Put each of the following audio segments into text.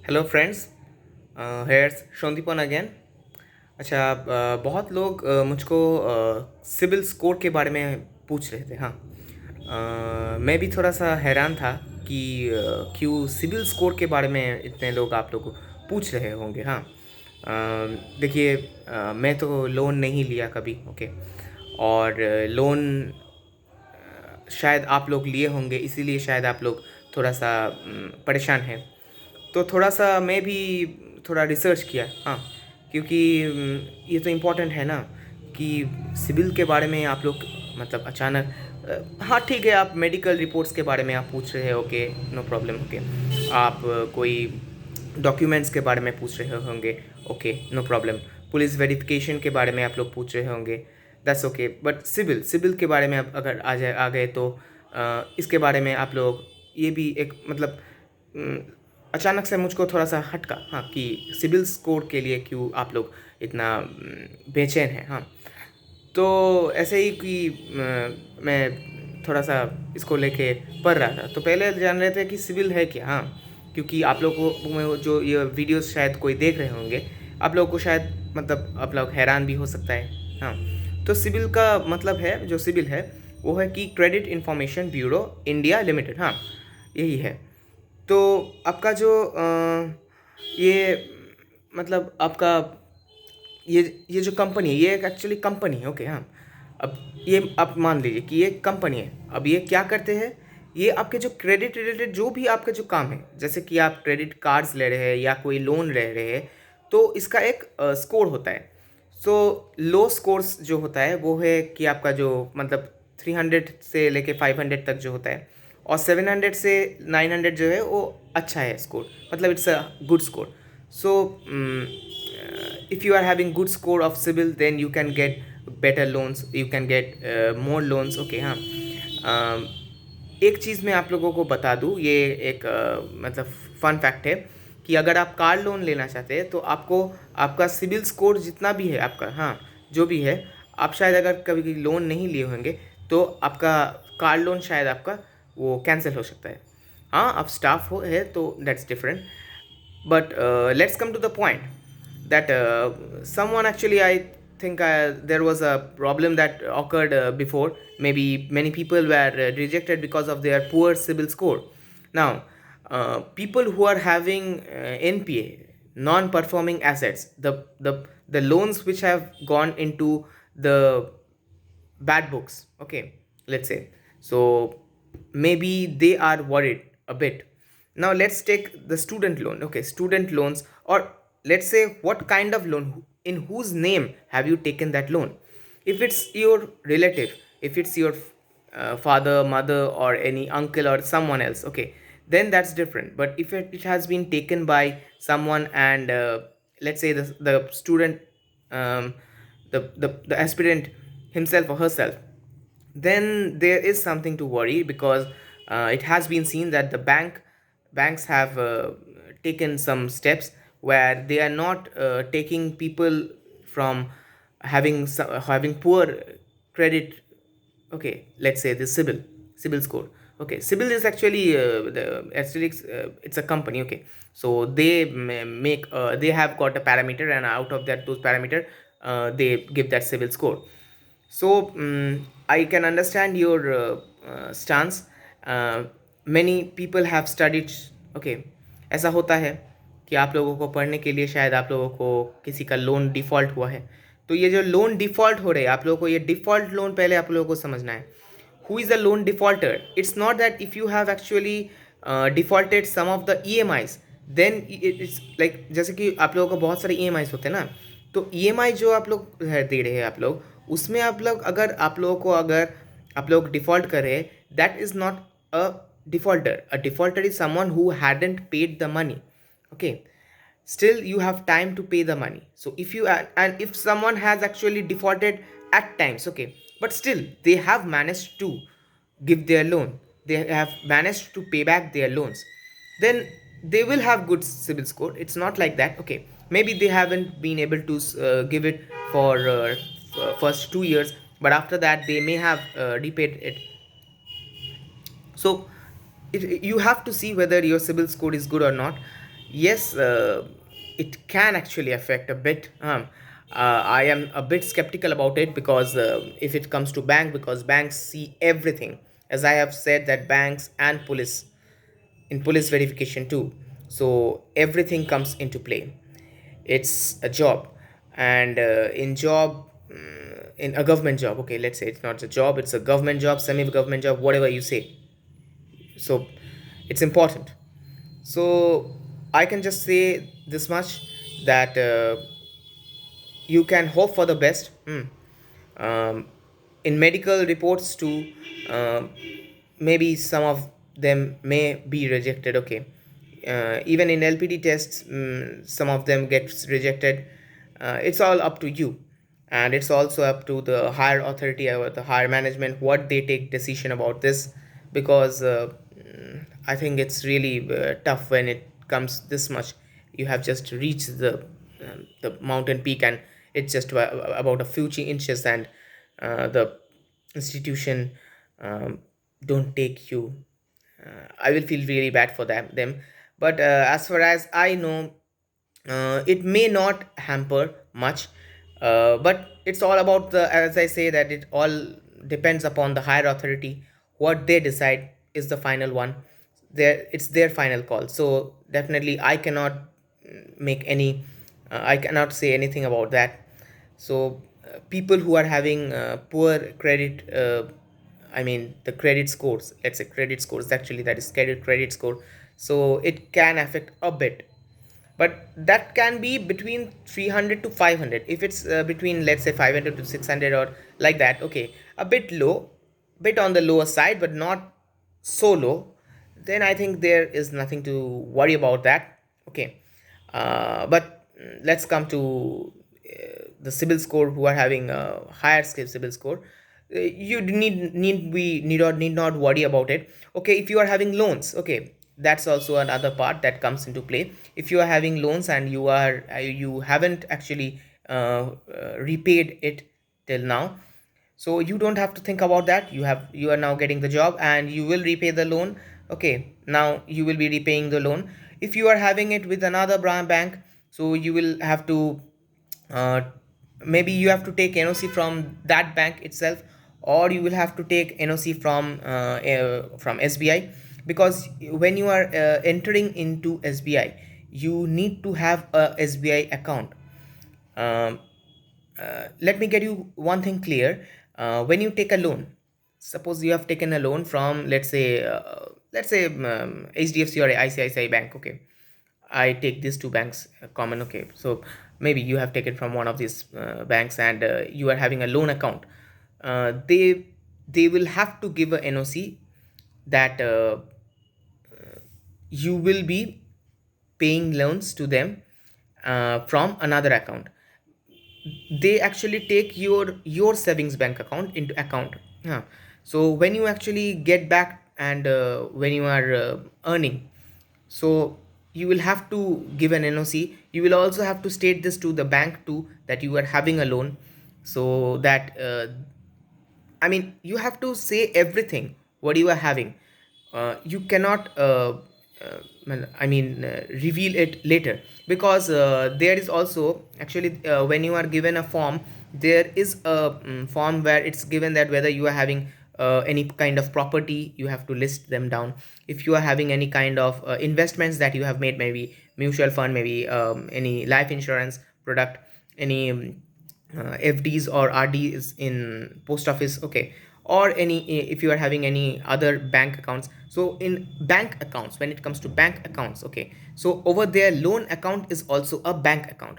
Hello friends, here's Sandipan again. अच्छा, बहुत लोग मुझको सिबिल स्कोर के बारे में पूछ रहे थे। हाँ, मैं भी थोड़ा सा हैरान था कि क्यों सिबिल स्कोर के बारे में इतने लोग आप लोग पूछ रहे होंगे। हाँ, देखिए, मैं तो लोन नहीं लिया कभी। ओके, और लोन शायद आप लोग लिए होंगे, इसीलिए शायद आप लोग थोड़ा सा परेशान हैं। तो थोड़ा सा मैं भी थोड़ा रिसर्च किया। हाँ, क्योंकि ये तो इम्पोर्टेंट है ना कि सिबिल के बारे में आप लोग मतलब अचानक हाँ ठीक है, आप मेडिकल रिपोर्ट्स के बारे में आप पूछ रहे हो, ओके, नो प्रॉब्लम। ओके, आप कोई डॉक्यूमेंट्स के बारे में पूछ रहे होंगे, okay, no problem. Police verification के बारे में आप लोग पूछ रहे होंगे, that's okay. But CIBIL CIBIL के बारे में आप अगर आ गए तो इसके बारे में आप लोग ये भी एक मतलब अचानक से मुझको थोड़ा सा हटका। हाँ, कि सिबिल स्कोर के लिए क्यों आप लोग इतना बेचैन हैं। हाँ, तो ऐसे ही कि मैं थोड़ा सा इसको लेके पढ़ रहा था, तो पहले जान रहे थे कि सिविल है क्या। हाँ, क्योंकि आप लोगों को में वो जो ये वीडियोस शायद कोई देख रहे होंगे, आप लोगों को शायद मतलब आप लोग हैरान भी हो सकता है। हाँ, तो सिविल का मतलब है, जो सिविल है वो है कि credit information bureau India limited. हाँ, यही है। तो आपका जो ये मतलब आपका ये जो कंपनी है, ये एक एक्चुअली कंपनी है। ओके, हाँ, अब ये आप मान लीजिए कि ये कंपनी है। अब ये क्या करते हैं, ये आपके जो क्रेडिट रिलेटेड जो भी आपका जो काम है, जैसे कि आप क्रेडिट कार्ड्स ले रहे हैं या कोई लोन ले रहे हैं, तो इसका एक स्कोर होता है। सो लो स्कोर्स जो होता है वो है कि आपका जो मतलब 300 से लेके 500 तक जो होता है, और 700 से 900 जो है वो अच्छा है स्कोर, मतलब it's a good score. So if you are having good score of civil, then you can get better loans, you can get more loans. Okay, हाँ, एक चीज़ मैं आप लोगों को बता दूँ, ये एक मतलब फन फैक्ट है कि अगर आप कार लोन लेना चाहते हैं तो आपको आपका सिबिल स्कोर जितना भी है आपका, हाँ, जो भी है, आप शायद अगर कभी लोन नहीं लिए होंगे तो आपका कार लोन शायद आपका वो कैंसिल हो सकता है। हाँ, आप स्टाफ हो है तो that's different. But let's come to the point that someone actually, I think there was a problem that occurred before. Maybe many people were rejected because of their poor CIBIL score. Now, people who are having NPA, non-performing assets, the loans which have gone into the bad books, okay, let's say, so maybe they are worried a bit. Now let's take the student loan. Okay, student loans, or let's say what kind of loan, in whose name have you taken that loan. If it's your relative, if it's your father, mother, or any uncle or someone else, okay, then that's different. But if it has been taken by someone, and let's say the student, um, the aspirant himself or herself, then there is something to worry, because it has been seen that the banks have taken some steps where they are not taking people from having poor credit. Okay, let's say the CIBIL score. Okay, CIBIL is actually it's a company. Okay, so they make they have got a parameter, and out of that those parameter they give that CIBIL score. So I can understand your stance. Many people have studied. Okay, ऐसा होता है कि आप लोगों को पढ़ने के लिए शायद आप लोगों को किसी का लोन डिफ़ॉल्ट हुआ है। तो ये जो लोन डिफ़ॉल्ट हो रहे हैं, आप लोगों को ये डिफ़ॉल्ट लोन पहले आप लोगों को समझना है। Who is a loan defaulter? It's not that if you have actually defaulted some of the EMIs, then it's like, जैसे कि आप लोगों को बहुत सारे EMIs होते हैं ना, तो EMI जो आप लोग दे रहे हैं आप लोग, उसमें आप लोग अगर आप लोगों को अगर आप लोग डिफ़ॉल्ट कर रहे हैं, that is not a defaulter. A defaulter is someone who hadn't paid the money. Okay, still you have time to pay the money. So if you and if someone has actually defaulted at times, okay, but still they have managed to give their loan, they have managed to pay back their loans, then they will have good CIBIL score. It's not like that. Okay, maybe they haven't been able to give it for first 2 years, but after that they may have repaid it. So you have to see whether your CIBIL score is good or not. yes, it can actually affect a bit. I am a bit skeptical about it because if it comes to bank, because banks see everything. As I have said, that banks and police, in police verification too. So everything comes into play. It's a job, and in job, in a government job. Okay, let's say it's not a job; it's a government job, semi-government job, whatever you say. So it's important. So I can just say this much, that you can hope for the best. In medical reports too, maybe some of them may be rejected. Okay, even in LPD tests, some of them gets rejected. It's all up to you, and it's also up to the higher authority or the higher management what they take decision about this, because I think it's really tough when it comes this much. You have just reached the mountain peak, and it's just about a few inches, and the institution um, don't take you. I will feel really bad for them. But as far as I know, it may not hamper much, but it's all about the, as I say, that it all depends upon the higher authority. What they decide is the final one. It's their final call. So definitely I cannot make any I cannot say anything about that. So people who are having poor credit, I mean the credit scores, let's say credit scores, actually that is credit score, so it can affect a bit. But that can be between 300 to 500. If it's between, let's say, 500 to 600 or like that, okay, a bit low, bit on the lower side, but not so low, then I think there is nothing to worry about that. Okay, but let's come to the civil score, who are having a higher scale civil score. You need not worry about it. Okay, if you are having loans, okay, that's also another part that comes into play. If you are having loans and you haven't actually repaid it till now, so you don't have to think about that. You are now getting the job and you will repay the loan. Okay, now you will be repaying the loan. If you are having it with another bank, so you will have to uh, maybe you have to take NOC from that bank itself, or you will have to take NOC from SBI, because when you are entering into SBI, you need to have a SBI account. um, Let me get you one thing clear. When you take a loan, suppose you have taken a loan from, let's say HDFC or ICICI bank. Okay, I take these two banks common. Okay, so maybe you have taken from one of these banks, and you are having a loan account. They will have to give a NOC that you will be paying loans to them from another account. They actually take your savings bank account into account. Yeah. So when you actually get back, and when you are earning, so you will have to give an NOC. You will also have to state this to the bank too, that you are having a loan, so that I mean, you have to say everything what you are having. You cannot, reveal it later, because there is also actually, when you are given a form, there is a form where it's given that whether you are having any kind of property, you have to list them down. If you are having any kind of investments that you have made, maybe mutual fund, maybe any life insurance product, any FDs or RDs in post office. Okay, or any, if you are having any other bank accounts. So in bank accounts, when it comes to bank accounts, okay, so over there loan account is also a bank account,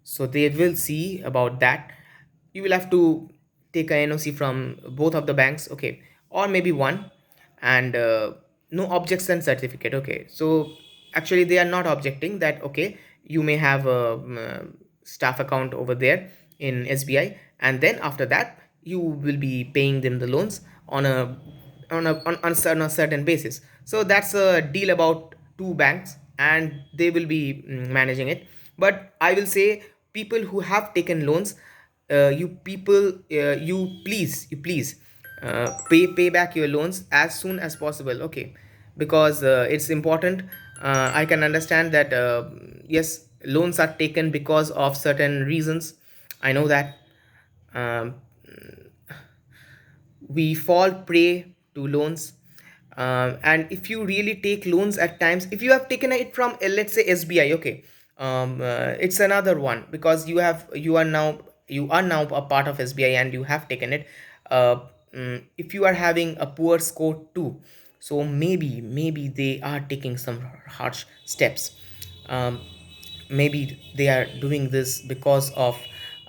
so they will see about that. You will have to take a NOC from both of the banks. Okay, or maybe one, and no objection certificate. Okay, so actually they are not objecting that. Okay, you may have a staff account over there in SBI, and then after that you will be paying them the loans on a certain basis. So that's a deal about two banks, and they will be managing it. But I will say, people who have taken loans, you please pay back your loans as soon as possible. Okay, because it's important. I can understand that, yes, loans are taken because of certain reasons. I know that. Um, we fall prey to loans. And if you really take loans at times, if you have taken it from, let's say, SBI, okay, it's another one, because you are now a part of SBI and you have taken it. If you are having a poor score too, so maybe they are taking some harsh steps. um, Maybe they are doing this because of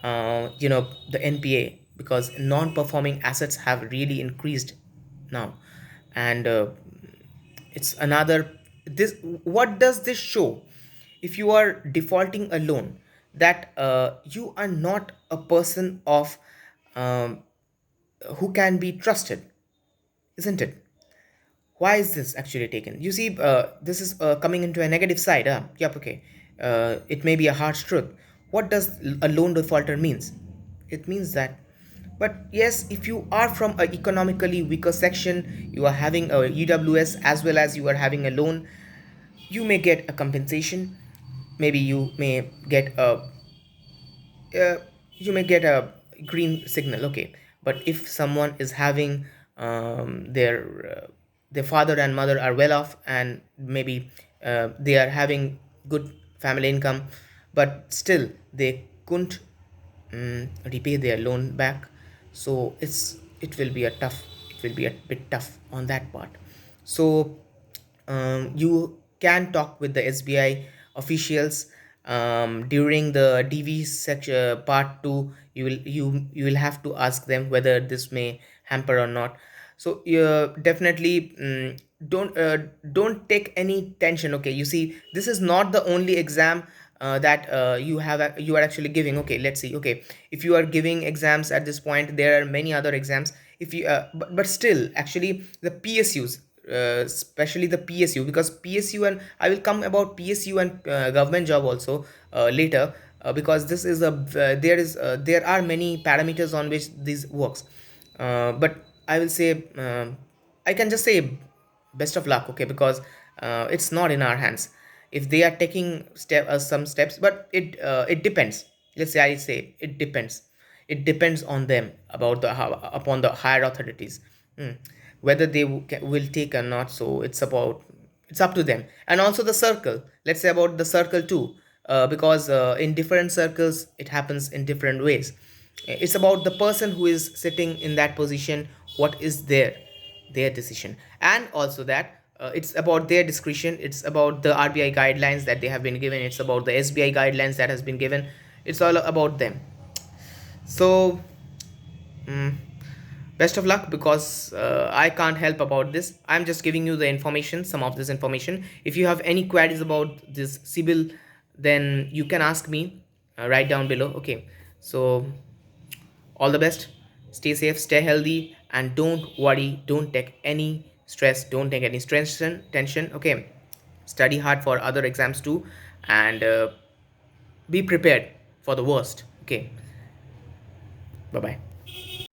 the NPA, because non-performing assets have really increased now. And it's another, this, what does this show? If you are defaulting a loan, that you are not a person of um, who can be trusted, isn't it? Why is this actually taken? You see, this is coming into a negative side. Yep, okay. It may be a harsh truth. What does a loan defaulter means? It means that, but yes, if you are from a economically weaker section, you are having a EWS as well as you are having a loan, you may get a compensation. Maybe uh, you may get a green signal, okay. But if someone is having their father and mother are well off, and maybe they are having good family income, but still they couldn't repay their loan back, so it will be a bit tough on that part. So you can talk with the SBI officials during the DV section part 2. You will have to ask them whether this may hamper or not. So definitely, don't take any tension, okay. You see, this is not the only exam that you are actually giving, okay. Let's see, okay, if you are giving exams at this point, there are many other exams. If you but still, actually, the PSUs, especially the PSU, because PSU, and I will come about PSU and government job also later, because this is there are many parameters on which this works. But I will say, I can just say best of luck, okay, because it's not in our hands. If they are taking some steps, but it depends. Let's say, I say it depends. It depends on them, about upon the higher authorities. Hmm. Whether they will take or not, so it's up to them. And also the circle, let's say about the circle too, because in different circles it happens in different ways. It's about the person who is sitting in that position, what is their decision. And also that it's about their discretion, it's about the RBI guidelines that they have been given, it's about the SBI guidelines that has been given. It's all about them. So mm, best of luck, because I can't help about this. I'm just giving you the information, some of this information. If you have any queries about this CIBIL, then you can ask me right down below, okay. So all the best, stay safe, stay healthy, and don't worry, don't take any stress, don't take any stress and tension, okay. Study hard for other exams too, and be prepared for the worst, okay. Bye bye.